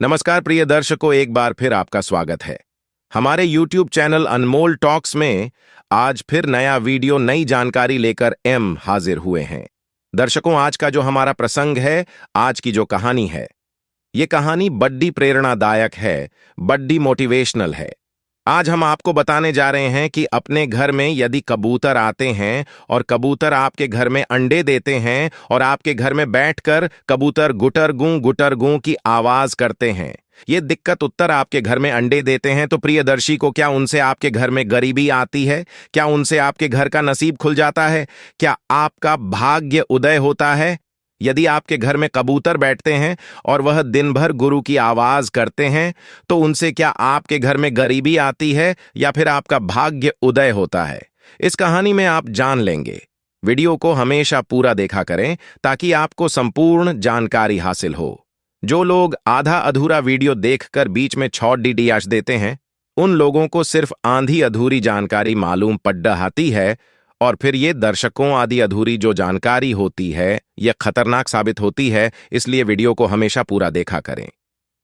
नमस्कार प्रिय दर्शकों, एक बार फिर आपका स्वागत है हमारे YouTube चैनल अनमोल टॉक्स में। आज फिर नया वीडियो, नई जानकारी लेकर हाजिर हुए हैं। दर्शकों, आज का जो हमारा प्रसंग है, आज की जो कहानी है, ये कहानी बड्डी प्रेरणादायक है, बड्डी मोटिवेशनल है। आज हम आपको बताने जा रहे हैं कि अपने घर में यदि कबूतर आते हैं और कबूतर आपके घर में अंडे देते हैं और आपके घर में बैठकर कबूतर गुटर गूं की आवाज करते हैं, ये दिक्कत उत्तर आपके घर में अंडे देते हैं, तो प्रियदर्शी को क्या उनसे आपके घर में गरीबी आती है? क्या उनसे आपके घर का नसीब खुल जाता है? क्या आपका भाग्य उदय होता है? यदि आपके घर में कबूतर बैठते हैं और वह दिन भर गुरु की आवाज करते हैं, तो उनसे क्या आपके घर में गरीबी आती है या फिर आपका भाग्य उदय होता है? इस कहानी में आप जान लेंगे। वीडियो को हमेशा पूरा देखा करें ताकि आपको संपूर्ण जानकारी हासिल हो। जो लोग आधा अधूरा वीडियो देखकर बीच में छौट डीडीएच देते हैं, उन लोगों को सिर्फ आंधी अधूरी जानकारी मालूम पड़ रही है, और फिर ये दर्शकों आदि अधूरी जो जानकारी होती है, यह खतरनाक साबित होती है। इसलिए वीडियो को हमेशा पूरा देखा करें।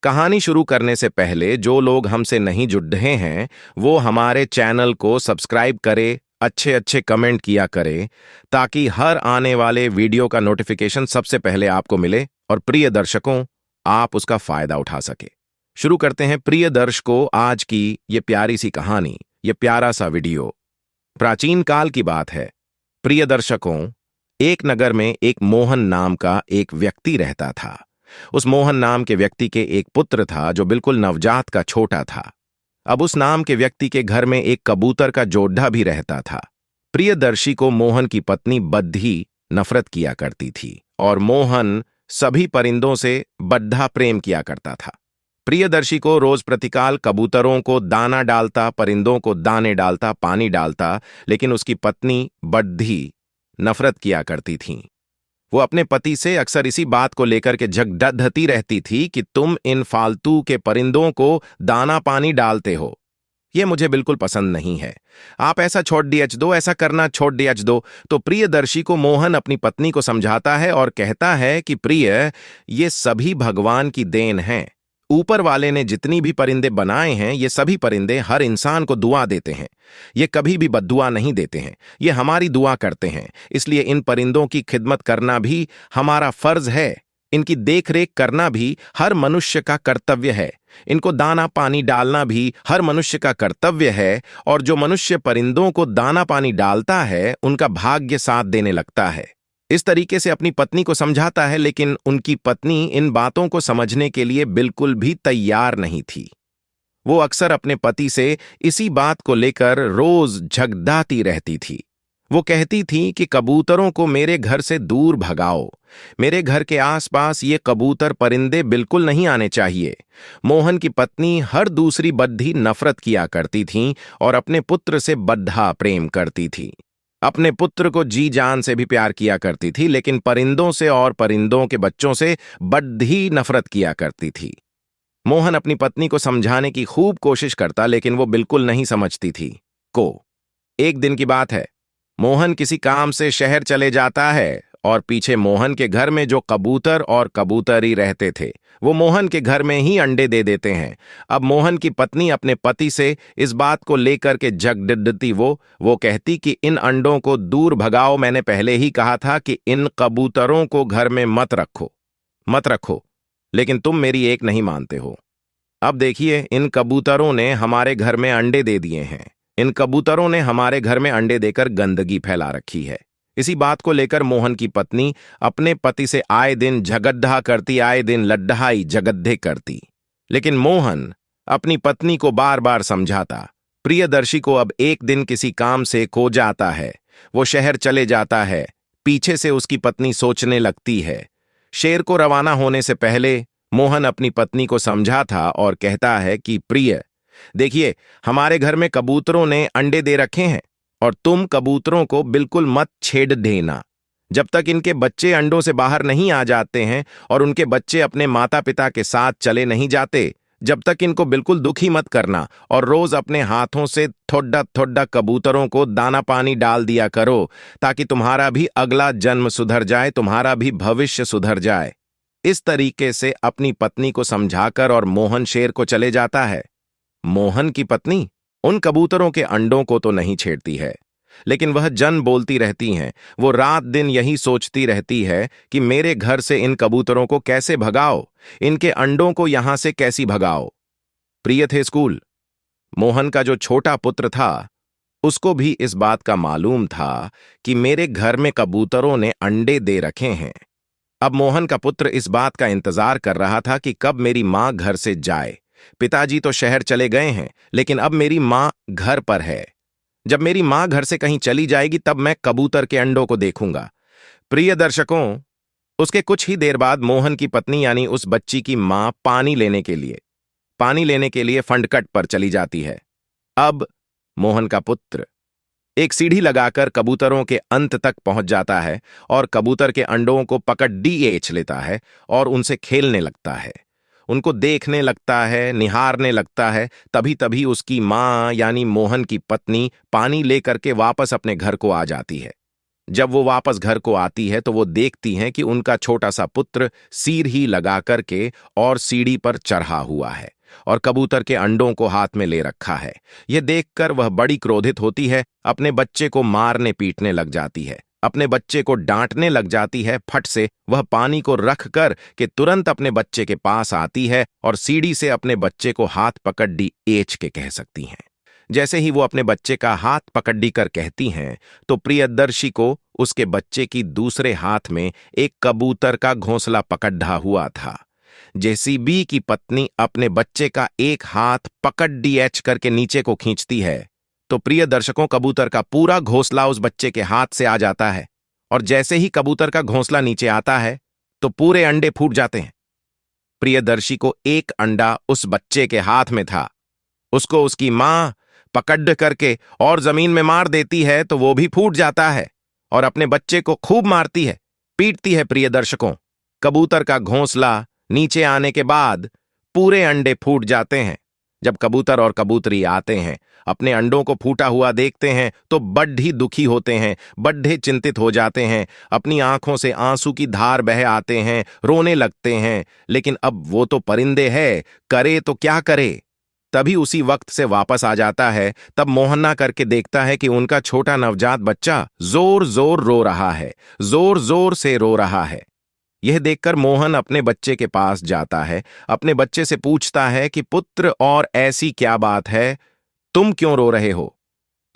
कहानी शुरू करने से पहले जो लोग हमसे नहीं जुड़ रहे हैं, वो हमारे चैनल को सब्सक्राइब करें, अच्छे अच्छे कमेंट किया करें, ताकि हर आने वाले वीडियो का नोटिफिकेशन सबसे पहले आपको मिले और प्रिय दर्शकों, आप उसका फायदा उठा सके। शुरू करते हैं प्रिय दर्शकों आज की ये प्यारी सी कहानी, ये प्यारा सा वीडियो। प्राचीन काल की बात है। प्रिय दर्शकों, एक नगर में एक मोहन नाम का एक व्यक्ति रहता था। उस मोहन नाम के व्यक्ति के एक पुत्र था जो बिल्कुल नवजात का छोटा था। अब उस नाम के व्यक्ति के घर में एक कबूतर का जोड़ा भी रहता था। प्रियदर्शी को मोहन की पत्नी बद्धी नफरत किया करती थी और मोहन सभी परिंदों से बड्ढा प्रेम किया करता था। प्रियदर्शी को रोज प्रतिकाल कबूतरों को दाना डालता, परिंदों को दाने डालता, पानी डालता, लेकिन उसकी पत्नी बड्ढी नफरत किया करती थीं। वो अपने पति से अक्सर इसी बात को लेकर के झगड़ती रहती थी कि तुम इन फालतू के परिंदों को दाना पानी डालते हो, ये मुझे बिल्कुल पसंद नहीं है। आप ऐसा छोड़ दिया दो, ऐसा करना छोड़ दिया दो। तो प्रियदर्शी को मोहन अपनी पत्नी को समझाता है और कहता है कि प्रिय, ये सभी भगवान की देन है। ऊपर वाले ने जितनी भी परिंदे बनाए हैं, ये सभी परिंदे हर इंसान को दुआ देते हैं। ये कभी भी बद्दुआ नहीं देते हैं, ये हमारी दुआ करते हैं। इसलिए इन परिंदों की खिदमत करना भी हमारा फर्ज है। इनकी देखरेख करना भी हर मनुष्य का कर्तव्य है। इनको दाना पानी डालना भी हर मनुष्य का कर्तव्य है। और जो मनुष्य परिंदों को दाना पानी डालता है, उनका भाग्य साथ देने लगता है। इस तरीके से अपनी पत्नी को समझाता है, लेकिन उनकी पत्नी इन बातों को समझने के लिए बिल्कुल भी तैयार नहीं थी। वो अक्सर अपने पति से इसी बात को लेकर रोज झगड़ाती रहती थी। वो कहती थी कि कबूतरों को मेरे घर से दूर भगाओ, मेरे घर के आसपास ये कबूतर परिंदे बिल्कुल नहीं आने चाहिए। मोहन की पत्नी हर दूसरी बड्ढी नफरत किया करती थीं और अपने पुत्र से बड्ढा प्रेम करती थी। अपने पुत्र को जी जान से भी प्यार किया करती थी, लेकिन परिंदों से और परिंदों के बच्चों से बड्ढी नफरत किया करती थी। मोहन अपनी पत्नी को समझाने की खूब कोशिश करता, लेकिन वो बिल्कुल नहीं समझती थी। एक दिन की बात है, मोहन किसी काम से शहर चले जाता है और पीछे मोहन के घर में जो कबूतर और कबूतरी रहते थे, वो मोहन के घर में ही अंडे दे देते हैं। अब मोहन की पत्नी अपने पति से इस बात को लेकर के झगड़ती। वो कहती कि इन अंडों को दूर भगाओ, मैंने पहले ही कहा था कि इन कबूतरों को घर में मत रखो, लेकिन तुम मेरी एक नहीं मानते हो। अब देखिए, इन कबूतरों ने हमारे घर में अंडे दे दिए हैं। इन कबूतरों ने हमारे घर में अंडे देकर गंदगी फैला रखी है। इसी बात को लेकर मोहन की पत्नी अपने पति से आए दिन झगड्ढा करती, आए दिन लड्ढाई झगड्ढे करती, लेकिन मोहन अपनी पत्नी को बार बार समझाता। प्रियदर्शी को अब एक दिन किसी काम से खो जाता है। वो शहर चले जाता है। पीछे से उसकी पत्नी सोचने लगती है। शेर को रवाना होने से पहले मोहन अपनी पत्नी को समझा था और कहता है कि प्रिय, देखिए, हमारे घर में कबूतरों ने अंडे दे रखे हैं और तुम कबूतरों को बिल्कुल मत छेड़ देना। जब तक इनके बच्चे अंडों से बाहर नहीं आ जाते हैं और उनके बच्चे अपने माता पिता के साथ चले नहीं जाते, जब तक इनको बिल्कुल दुखी मत करना और रोज अपने हाथों से थोड़ा थोड़ा कबूतरों को दाना पानी डाल दिया करो, ताकि तुम्हारा भी अगला जन्म सुधर जाए, तुम्हारा भी भविष्य सुधर जाए। इस तरीके से अपनी पत्नी को समझाकर और मोहन शेर को चले जाता है। मोहन की पत्नी उन कबूतरों के अंडों को तो नहीं छेड़ती है, लेकिन वह जन बोलती रहती हैं। वो रात दिन यही सोचती रहती है कि मेरे घर से इन कबूतरों को कैसे भगाओ, इनके अंडों को यहां से कैसी भगाओ। प्रिय थे स्कूल, मोहन का जो छोटा पुत्र था, उसको भी इस बात का मालूम था कि मेरे घर में कबूतरों ने अंडे दे रखे हैं। अब मोहन का पुत्र इस बात का इंतजार कर रहा था कि कब मेरी मां घर से जाए। पिताजी तो शहर चले गए हैं, लेकिन अब मेरी मां घर पर है। जब मेरी मां घर से कहीं चली जाएगी तब मैं कबूतर के अंडों को देखूंगा। प्रिय दर्शकों, उसके कुछ ही देर बाद मोहन की पत्नी यानी उस बच्ची की मां पानी लेने के लिए फंडकट पर चली जाती है। अब मोहन का पुत्र एक सीढ़ी लगाकर कबूतरों के अंत तक पहुंच जाता है और कबूतर के अंडों को पकड़ डीएच लेता है और उनसे खेलने लगता है, उनको देखने लगता है, निहारने लगता है। तभी तभी उसकी मां यानी मोहन की पत्नी पानी लेकर के वापस अपने घर को आ जाती है। जब वो वापस घर को आती है तो वो देखती हैं कि उनका छोटा सा पुत्र सीर ही लगा करके और सीढ़ी पर चढ़ा हुआ है और कबूतर के अंडों को हाथ में ले रखा है। यह देखकर वह बड़ी क्रोधित होती है, अपने बच्चे को मारने पीटने लग जाती है, अपने बच्चे को डांटने लग जाती है। फट से वह पानी को रख कर के तुरंत अपने बच्चे के पास आती है और सीढ़ी से अपने बच्चे को हाथ पकड़ डी एच के कह सकती हैं। जैसे ही वो अपने बच्चे का हाथ पकड़ी कर कहती हैं तो प्रियदर्शी को उसके बच्चे की दूसरे हाथ में एक कबूतर का घोंसला पकड़ा हुआ था। जेसीबी की पत्नी अपने बच्चे का एक हाथ पकड़ डीएच करके नीचे को खींचती है तो प्रिय दर्शकों, कबूतर का पूरा घोंसला उस बच्चे के हाथ से आ जाता है और जैसे ही कबूतर का घोंसला नीचे आता है तो पूरे अंडे फूट जाते हैं। प्रियदर्शी को एक अंडा उस बच्चे के हाथ में था, उसको उसकी मां पकड़ करके और जमीन में मार देती है तो वो भी फूट जाता है और अपने बच्चे को खूब मारती है, पीटती है। प्रिय दर्शकों, कबूतर का घोंसला नीचे आने के बाद पूरे अंडे फूट जाते हैं। जब कबूतर और कबूतरी आते हैं, अपने अंडों को फूटा हुआ देखते हैं तो बड्ढी दुखी होते हैं, बड्ढे चिंतित हो जाते हैं, अपनी आंखों से आंसू की धार बह आते हैं, रोने लगते हैं। लेकिन अब वो तो परिंदे है, करे तो क्या करे। तभी उसी वक्त से वापस आ जाता है। तब मोहन्ना करके देखता है कि उनका छोटा नवजात बच्चा जोर जोर रो रहा है, जोर जोर से रो रहा है। यह देखकर मोहन अपने बच्चे के पास जाता है, अपने बच्चे से पूछता है कि पुत्र, और ऐसी क्या बात है, तुम क्यों रो रहे हो।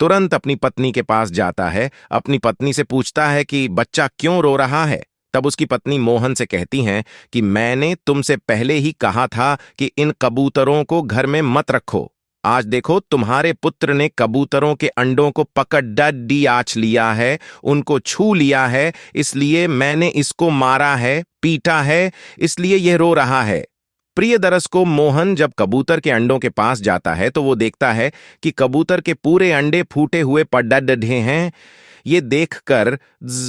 तुरंत अपनी पत्नी के पास जाता है, अपनी पत्नी से पूछता है कि बच्चा क्यों रो रहा है। तब उसकी पत्नी मोहन से कहती हैं कि मैंने तुमसे पहले ही कहा था कि इन कबूतरों को घर में मत रखो। आज देखो तुम्हारे पुत्र ने कबूतरों के अंडों को पकड़ डी आच लिया है, उनको छू लिया है, इसलिए मैंने इसको मारा है, पीटा है, इसलिए यह रो रहा है। प्रिय दर्शक को मोहन जब कबूतर के अंडों के पास जाता है तो वो देखता है कि कबूतर के पूरे अंडे फूटे हुए पड़ डे हैं। ये देखकर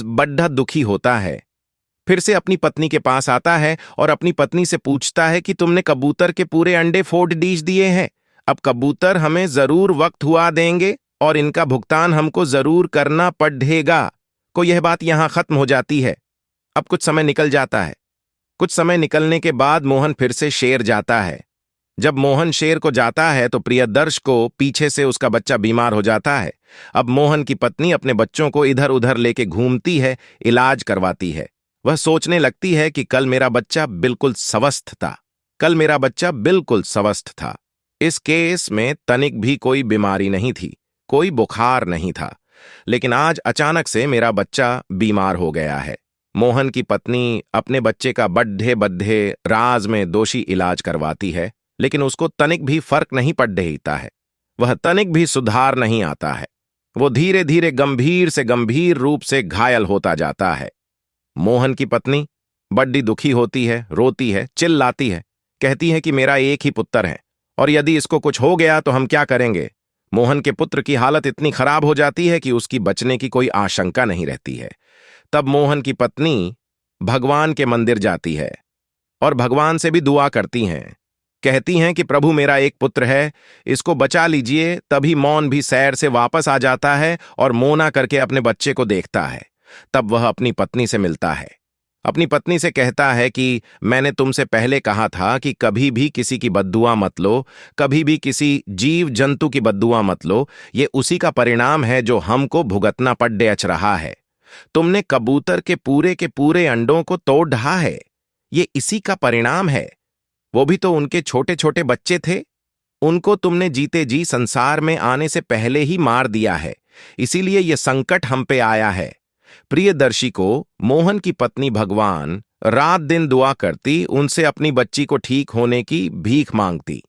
बड्ढा दुखी होता है। फिर से अपनी पत्नी के पास आता है और अपनी पत्नी से पूछता है कि तुमने कबूतर के पूरे अंडे फोड़ डीज दिए हैं, अब कबूतर हमें जरूर वक्त हुआ देंगे और इनका भुगतान हमको जरूर करना पड़ेगा। को यह बात यहां खत्म हो जाती है। अब कुछ समय निकल जाता है। कुछ समय निकलने के बाद मोहन फिर से शेर जाता है। जब मोहन शेर को जाता है तो प्रियदर्श को पीछे से उसका बच्चा बीमार हो जाता है। अब मोहन की पत्नी अपने बच्चों को इधर उधर लेके घूमती है, इलाज करवाती है। वह सोचने लगती है कि कल मेरा बच्चा बिल्कुल स्वस्थ था, कल मेरा बच्चा बिल्कुल स्वस्थ था। इस केस में तनिक भी कोई बीमारी नहीं थी, कोई बुखार नहीं था, लेकिन आज अचानक से मेरा बच्चा बीमार हो गया है। मोहन की पत्नी अपने बच्चे का बड्ढे बड्ढे राज में दोषी इलाज करवाती है, लेकिन उसको तनिक भी फर्क नहीं पड़ देता है, वह तनिक भी सुधार नहीं आता है। वो धीरे धीरे गंभीर से गंभीर रूप से घायल होता जाता है। मोहन की पत्नी बड्डी दुखी होती है, रोती है, चिल्लाती है, कहती है कि मेरा एक ही पुत्र है और यदि इसको कुछ हो गया तो हम क्या करेंगे। मोहन के पुत्र की हालत इतनी खराब हो जाती है कि उसकी बचने की कोई आशंका नहीं रहती है। तब मोहन की पत्नी भगवान के मंदिर जाती है और भगवान से भी दुआ करती हैं, कहती हैं कि प्रभु मेरा एक पुत्र है, इसको बचा लीजिए। तभी मौन भी सैर से वापस आ जाता है और मोना करके अपने बच्चे को देखता है। तब वह अपनी पत्नी से मिलता है, अपनी पत्नी से कहता है कि मैंने तुमसे पहले कहा था कि कभी भी किसी की बद्दुआ मत लो, कभी भी किसी जीव जंतु की बद्दुआ मत लो। ये उसी का परिणाम है जो हमको भुगतना पड़ रहा है। तुमने कबूतर के पूरे अंडों को तोड़ ढहा है। ये इसी का परिणाम है। वो भी तो उनके छोटे छोटे बच्चे थे। उनको तुमने जीते जी संसार में आने से पहले ही मार दिया है। इसीलिए यह संकट हम पे आया है। प्रियदर्शी को मोहन की पत्नी भगवान रात दिन दुआ करती, उनसे अपनी बच्ची को ठीक होने की भीख मांगती,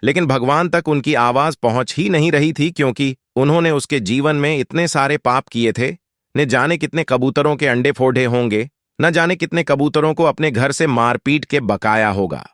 लेकिन भगवान तक उनकी आवाज पहुंच ही नहीं रही थी, क्योंकि उन्होंने उसके जीवन में इतने सारे पाप किए थे। न जाने कितने कबूतरों के अंडे फोड़े होंगे, न जाने कितने कबूतरों को अपने घर से मारपीट के बकाया होगा।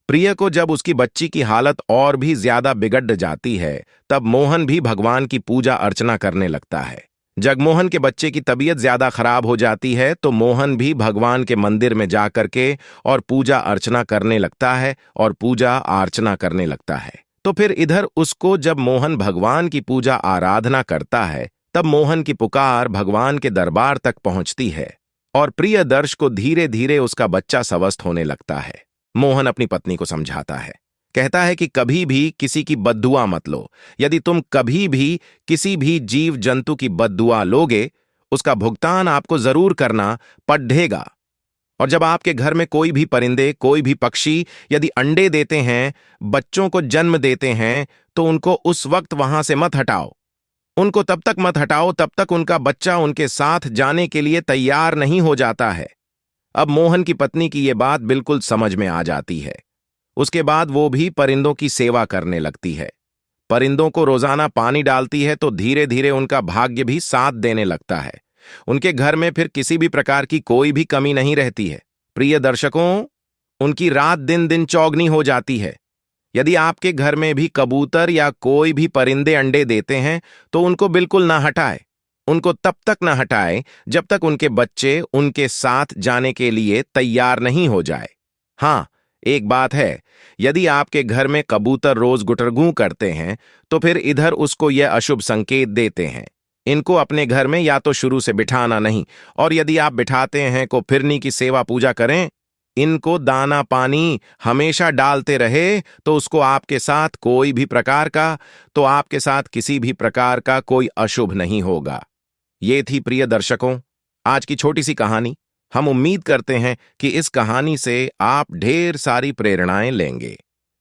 प्रिय को जब उसकी बच्ची की हालत और भी ज्यादा बिगड़ जाती है, तब मोहन भी भगवान की पूजा अर्चना करने लगता है। जगमोहन के बच्चे की तबीयत ज्यादा खराब हो जाती है तो मोहन भी भगवान के मंदिर में जा करके और पूजा अर्चना करने लगता है और पूजा अर्चना करने लगता है। तो फिर इधर उसको जब मोहन भगवान की पूजा आराधना करता है, तब मोहन की पुकार भगवान के दरबार तक पहुंचती है और प्रियदर्श को धीरे धीरे उसका बच्चा स्वस्थ होने लगता है। मोहन अपनी पत्नी को समझाता है, कहता है कि कभी भी किसी की बद्दुआ मत लो। यदि तुम कभी भी किसी भी जीव जंतु की बद्दुआ लोगे, उसका भुगतान आपको जरूर करना पड़ेगा। और जब आपके घर में कोई भी परिंदे, कोई भी पक्षी यदि अंडे देते हैं, बच्चों को जन्म देते हैं, तो उनको उस वक्त वहां से मत हटाओ। उनको तब तक मत हटाओ तब तक उनका बच्चा उनके साथ जाने के लिए तैयार नहीं हो जाता है। अब मोहन की पत्नी की यह बात बिल्कुल समझ में आ जाती है। उसके बाद वो भी परिंदों की सेवा करने लगती है। परिंदों को रोजाना पानी डालती है तो धीरे धीरे उनका भाग्य भी साथ देने लगता है। उनके घर में फिर किसी भी प्रकार की कोई भी कमी नहीं रहती है। प्रिय दर्शकों, उनकी रात दिन दिन चौगनी हो जाती है। यदि आपके घर में भी कबूतर या कोई भी परिंदे अंडे देते हैं तो उनको बिल्कुल ना हटाए। उनको तब तक ना हटाए जब तक उनके बच्चे उनके साथ जाने के लिए तैयार नहीं हो जाए। हाँ, एक बात है, यदि आपके घर में कबूतर रोज गुटरगू करते हैं तो फिर इधर उसको यह अशुभ संकेत देते हैं। इनको अपने घर में या तो शुरू से बिठाना नहीं, और यदि आप बिठाते हैं तो फिरनी की सेवा पूजा करें। इनको दाना पानी हमेशा डालते रहे तो उसको आपके साथ कोई भी प्रकार का, तो आपके साथ किसी भी प्रकार का कोई अशुभ नहीं होगा। ये थी प्रिय दर्शकों आज की छोटी सी कहानी। हम उम्मीद करते हैं कि इस कहानी से आप ढेर सारी प्रेरणाएं लेंगे।